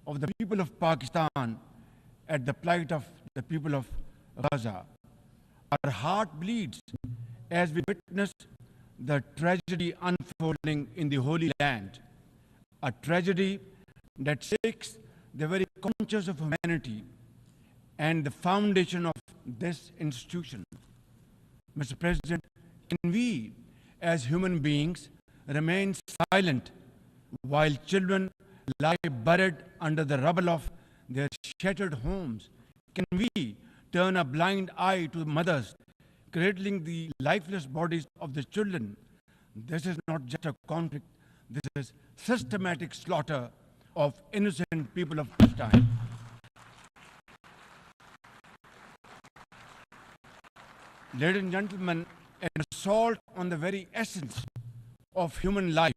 of the people of Pakistan at the plight of the people of Gaza. Our heart bleeds as we witness the tragedy unfolding in the Holy Land, a tragedy that shakes the very conscience of humanity and the foundation of this institution. Mr. President, can we, as human beings, remain silent while children lie buried under the rubble of their shattered homes? Can we turn a blind eye to mothers cradling the lifeless bodies of the children? This is not just a conflict, this is systematic slaughter of innocent people of Palestine. Ladies and gentlemen, an assault on the very essence of human life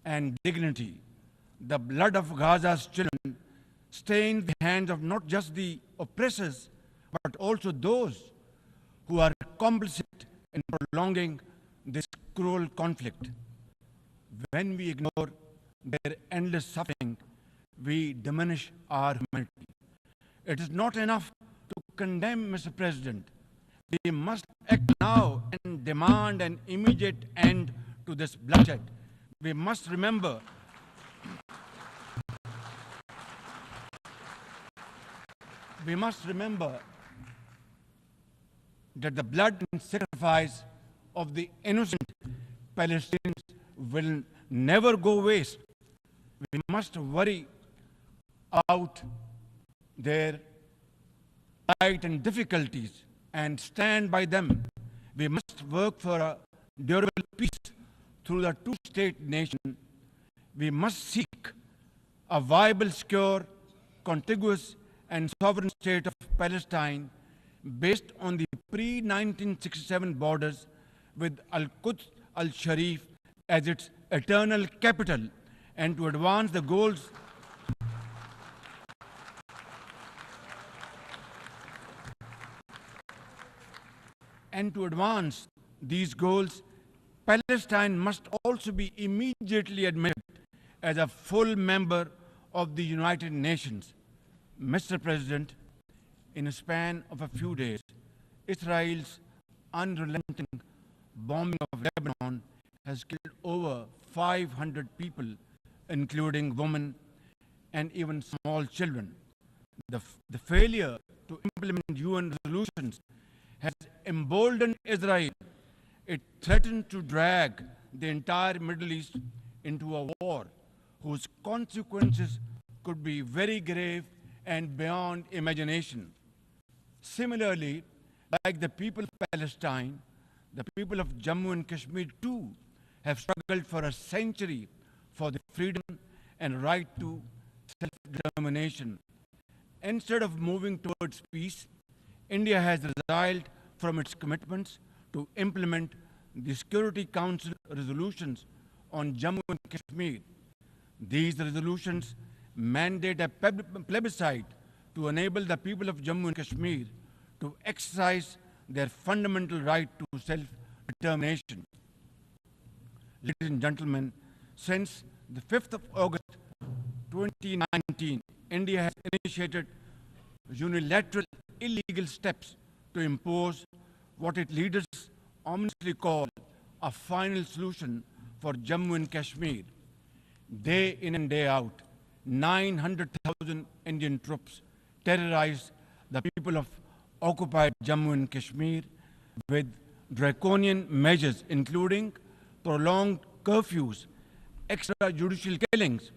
and dignity. The blood of Gaza's children stains the hands of not just the oppressors, but also those who are complicit in prolonging this cruel conflict. When we ignore their endless suffering, we diminish our humanity. It is not enough to condemn, Mr. President. We must act now and demand an immediate end to this bloodshed. We must remember that the blood and sacrifice of the innocent Palestinians will never go waste. We must worry about their plight and difficulties and stand by them. We must work for a durable peace through the two-state nation. We must seek a viable, secure, contiguous, and sovereign state of Palestine based on the pre-1967 borders with Al-Quds al-Sharif as its eternal capital, and to advance the goals these goals, Palestine must also be immediately admitted as a full member of the United Nations. Mr. President, in a span of a few days, Israel's unrelenting bombing of Lebanon has killed over 500 people, including women and even small children. The failure to implement UN resolutions has emboldened Israel. It threatened to drag the entire Middle East into a war whose consequences could be very grave and beyond imagination. Similarly, like the people of Palestine, the people of Jammu and Kashmir too have struggled for a century for the freedom and right to self-determination. Instead of moving towards peace, India has resiled from its commitments to implement the Security Council resolutions on Jammu and Kashmir. These resolutions mandate a plebiscite to enable the people of Jammu and Kashmir to exercise their fundamental right to self-determination. Ladies and gentlemen, since the 5th of August 2019, India has initiated unilateral illegal steps to impose what its leaders ominously call a final solution for Jammu and Kashmir. Day in and day out, 900,000 Indian troops terrorize the people of occupied Jammu and Kashmir with draconian measures, including prolonged curfews, extrajudicial killings,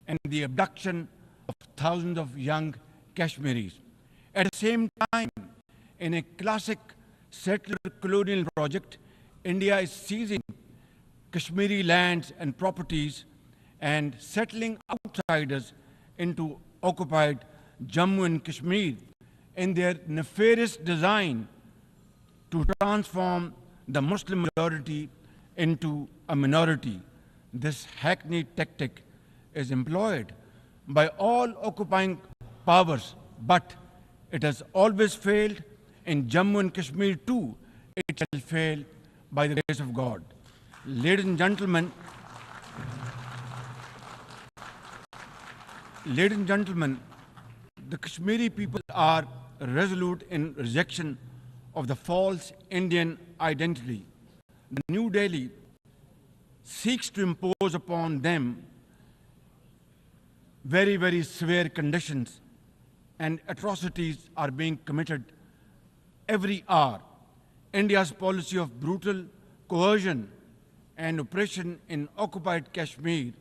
and the abduction of thousands of young Kashmiris. At the same time, in a classic settler colonial project, India is seizing Kashmiri lands and properties and settling outsiders into occupied Jammu and Kashmir in their nefarious design to transform the Muslim majority into a minority. This hackneyed tactic is employed by all occupying powers, but it has always failed. In Jammu and Kashmir too, it shall fail by the grace of God. Ladies and gentlemen, Ladies and gentlemen, the Kashmiri people are resolute in rejection of the false Indian identity. The New Delhi seeks to impose upon them very, very severe conditions, and atrocities are being committed every hour. India's policy of brutal coercion and oppression in occupied Kashmir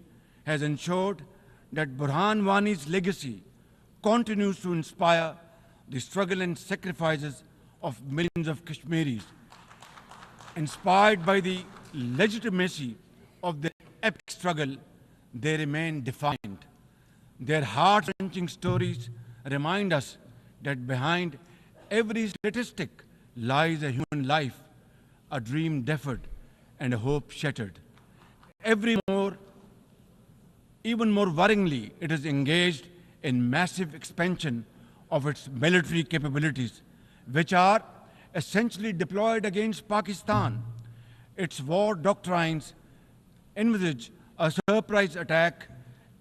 has ensured that Burhan Wani's legacy continues to inspire the struggle and sacrifices of millions of Kashmiris. Inspired by the legitimacy of the epic struggle, they remain defiant. Their heart-wrenching stories remind us that behind every statistic lies a human life, a dream deferred, and a hope shattered. Even more worryingly, it is engaged in massive expansion of its military capabilities, which are essentially deployed against Pakistan. Its war doctrines envisage a surprise attack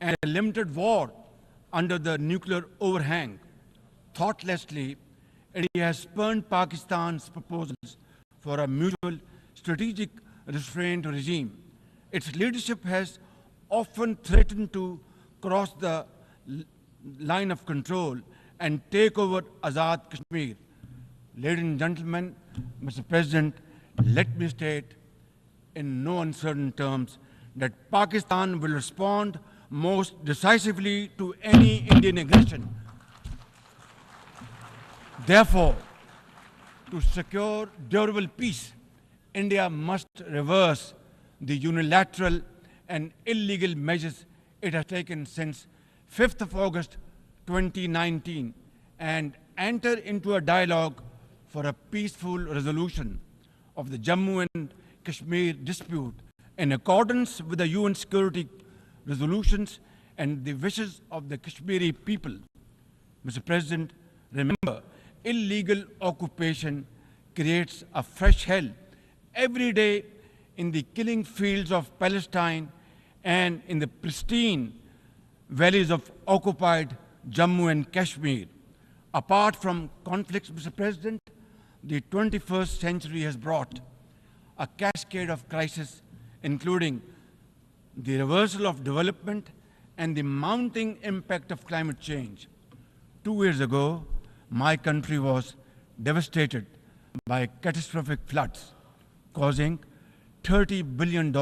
and a limited war under the nuclear overhang. Thoughtlessly, India has spurned Pakistan's proposals for a mutual strategic restraint regime. Its leadership has often threatened to cross the line of control and take over Azad Kashmir. Ladies and gentlemen, Mr. President, let me state in no uncertain terms that Pakistan will respond most decisively to any Indian aggression. Therefore, to secure durable peace, India must reverse the unilateral and illegal measures it has taken since 5th of August 2019 and enter into a dialogue for a peaceful resolution of the Jammu and Kashmir dispute in accordance with the UN security resolutions and the wishes of the Kashmiri people. Mr. President, remember, illegal occupation creates a fresh hell every day in the killing fields of Palestine and in the pristine valleys of occupied Jammu and Kashmir. Apart from conflicts, Mr. President, the 21st century has brought a cascade of crises, including the reversal of development and the mounting impact of climate change. 2 years ago, my country was devastated by catastrophic floods, causing $30 billion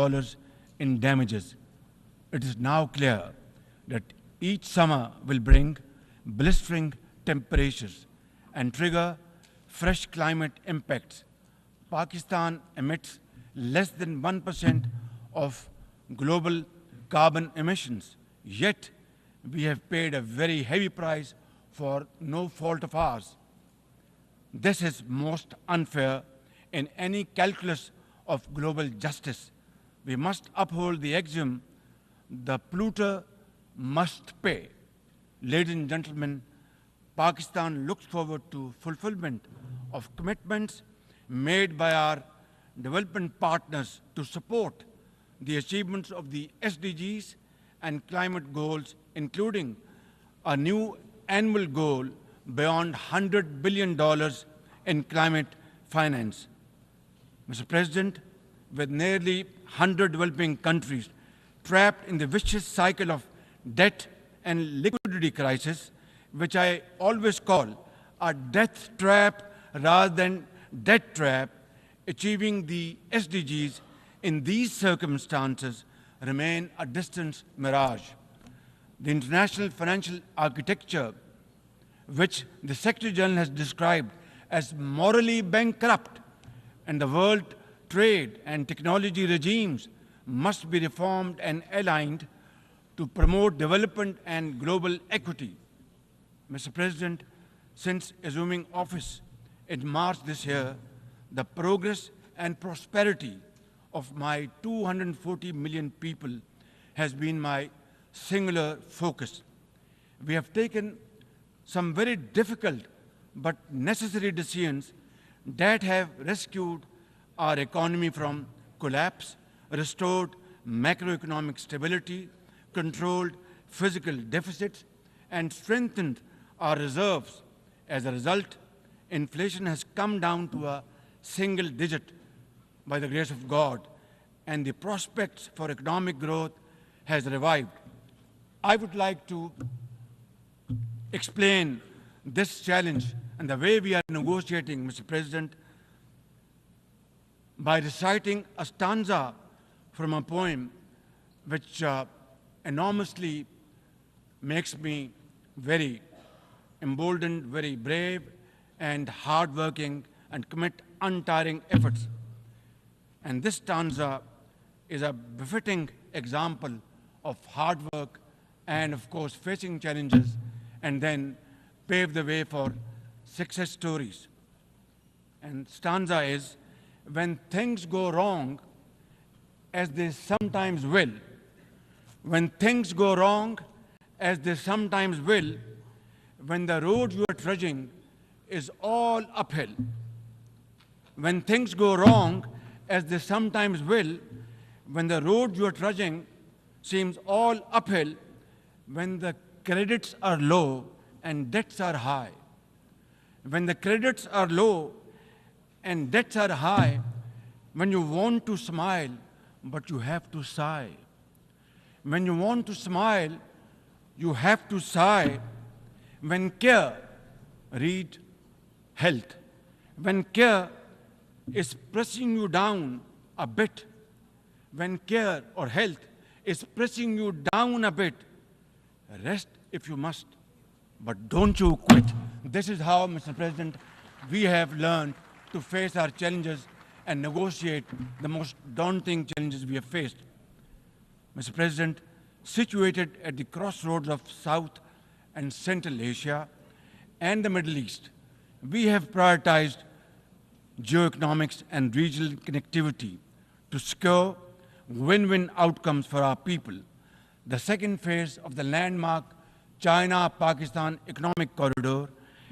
in damages. It is now clear that each summer will bring blistering temperatures and trigger fresh climate impacts. Pakistan emits less than 1% of global carbon emissions, yet we have paid a very heavy price for no fault of ours. This is most unfair in any calculus of global justice. We must uphold the axiom, the polluter must pay. Ladies and gentlemen, Pakistan looks forward to fulfillment of commitments made by our development partners to support the achievements of the SDGs and climate goals, including a new annual goal beyond $100 billion in climate finance. Mr. President, with nearly 100 developing countries trapped in the vicious cycle of debt and liquidity crisis, which I always call a death trap rather than debt trap, achieving the SDGs in these circumstances remain a distant mirage. The international financial architecture, which the Secretary General has described as morally bankrupt, and the world trade and technology regimes must be reformed and aligned to promote development and global equity. Mr. President, since assuming office in March this year, the progress and prosperity of my 240 million people has been my singular focus. We have taken some very difficult but necessary decisions that have rescued our economy from collapse, restored macroeconomic stability, controlled physical deficits and strengthened our reserves. As a result, inflation has come down to a single digit by the grace of God, and the prospects for economic growth has revived. I would like to explain this challenge and the way we are negotiating, Mr. President, by reciting a stanza from a poem which enormously makes me very emboldened, very brave, and hardworking, and commit untiring efforts. And this stanza is a befitting example of hard work and, of course, facing challenges and then pave the way for success stories. And stanza is, when things go wrong, as they sometimes will, when things go wrong, as they sometimes will, when the road you are trudging is all uphill, when things go wrong, as they sometimes will, when the road you are trudging seems all uphill, when the credits are low and debts are high, when the credits are low and debts are high, when you want to smile, but you have to sigh. When you want to smile, you have to sigh. When care, read health. When care is pressing you down a bit, when care or health is pressing you down a bit, rest if you must, but don't you quit. This is how, Mr. President, we have learned to face our challenges and negotiate the most daunting challenges we have faced. Mr. President, situated at the crossroads of South and Central Asia and the Middle East, we have prioritized geoeconomics and regional connectivity to secure win-win outcomes for our people. The second phase of the landmark China-Pakistan Economic Corridor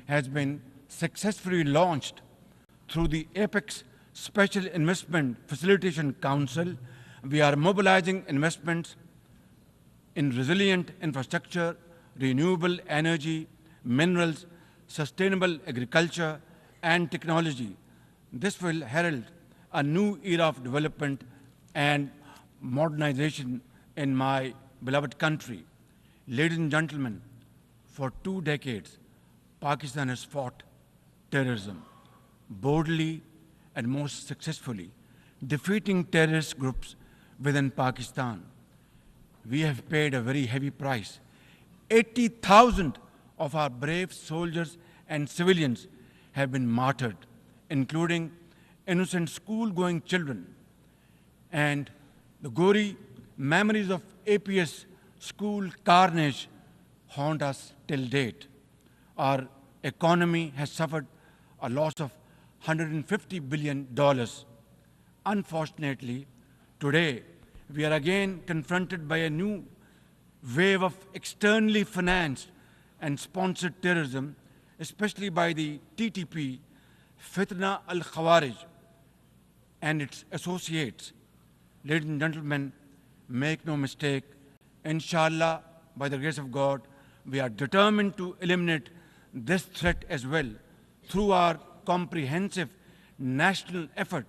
has been successfully launched through the APEX Special Investment Facilitation Council. We are mobilizing investments in resilient infrastructure, renewable energy, minerals, sustainable agriculture, and technology. This will herald a new era of development and modernization in my beloved country. Ladies and gentlemen, for 2 decades, Pakistan has fought terrorism boldly and most successfully, defeating terrorist groups within Pakistan. We have paid a very heavy price. 80,000 of our brave soldiers and civilians have been martyred, including innocent school-going children. And the gory memories of APS school carnage haunt us till date. Our economy has suffered a loss of $150 billion. Unfortunately, today, we are again confronted by a new wave of externally financed and sponsored terrorism, especially by the TTP, Fitna al-Khawarij, and its associates. Ladies and gentlemen, make no mistake, inshallah, by the grace of God, we are determined to eliminate this threat as well through our comprehensive national effort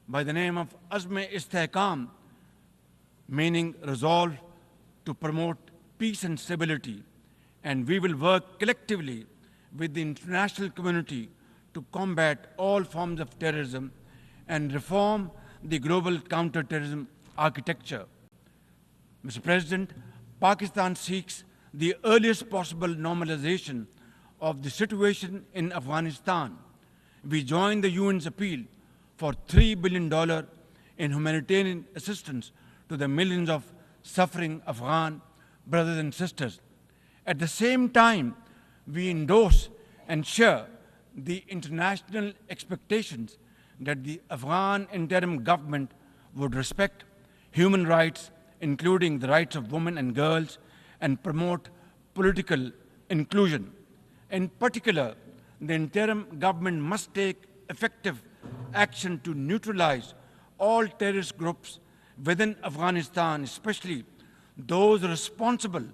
by the name of Azm-e-Istehkam, meaning resolve to promote peace and stability. And we will work collectively with the international community to combat all forms of terrorism and reform the global counterterrorism architecture. Mr. President, Pakistan seeks the earliest possible normalization of the situation in Afghanistan. We join the UN's appeal for $3 billion in humanitarian assistance to the millions of suffering Afghan brothers and sisters. At the same time, we endorse and share the international expectations that the Afghan interim government would respect human rights, including the rights of women and girls, and promote political inclusion. In particular, the interim government must take effective action to neutralize all terrorist groups within Afghanistan, especially those responsible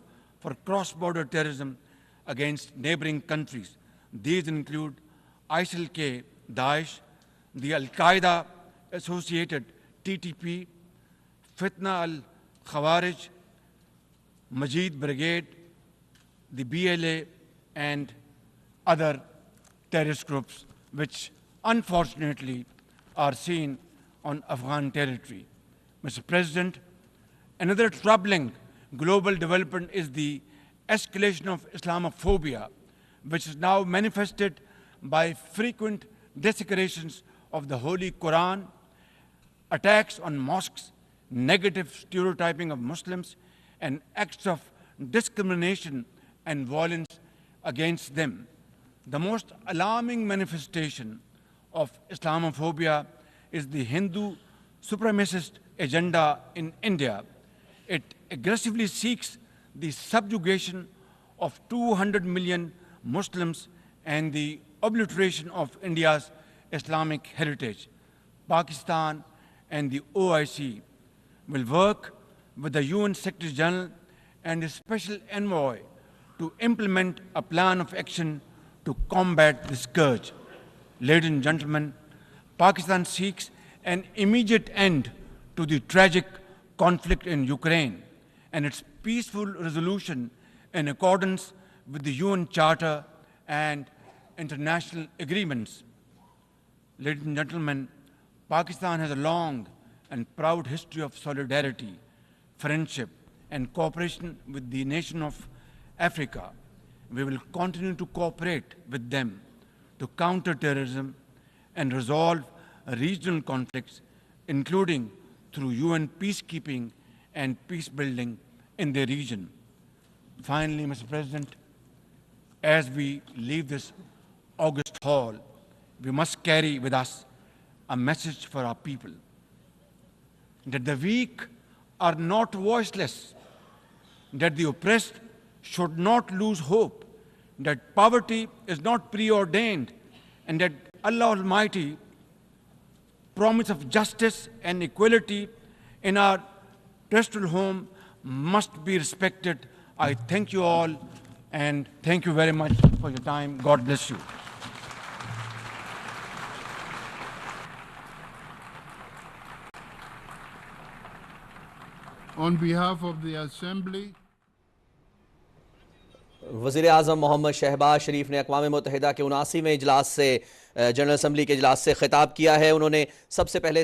for cross-border terrorism against neighboring countries. These include ISIL-K, Daesh, the Al-Qaeda associated TTP, Fitna al-Khawarij, Majid Brigade, the BLA, and other terrorist groups which unfortunately are seen on Afghan territory. Mr. President, another troubling global development is the escalation of Islamophobia, which is now manifested by frequent desecrations of the Holy Quran, attacks on mosques, negative stereotyping of Muslims, and acts of discrimination and violence against them. The most alarming manifestation of Islamophobia is the Hindu supremacist agenda in India. It aggressively seeks the subjugation of 200 million Muslims and the obliteration of India's Islamic heritage. Pakistan and the OIC will work with the UN Secretary General and a special envoy to implement a plan of action to combat this scourge. Ladies and gentlemen, Pakistan seeks an immediate end to the tragic conflict in Ukraine and its peaceful resolution in accordance with the UN Charter and international agreements. Ladies and gentlemen, Pakistan has a long and proud history of solidarity, friendship, and cooperation with the nation of Africa. We will continue to cooperate with them to counter terrorism and resolve regional conflicts, including through UN peacekeeping and peace building in the region. Finally, Mr. President, as we leave this august hall, we must carry with us a message for our people, that the weak are not voiceless, that the oppressed should not lose hope, that poverty is not preordained, and that Allah Almighty promise of justice and equality in our terrestrial home must be respected. I thank you all, and thank you very much for your time. God bless you. On behalf of the Assembly, वज़ीर आज़म मोहम्मद शहबाज शरीफ ने अक़वाम मुत्तहिदा के 79वें इजलास से general assembly के इजलास से खिताब किया है। उन्होंने सबसे पहले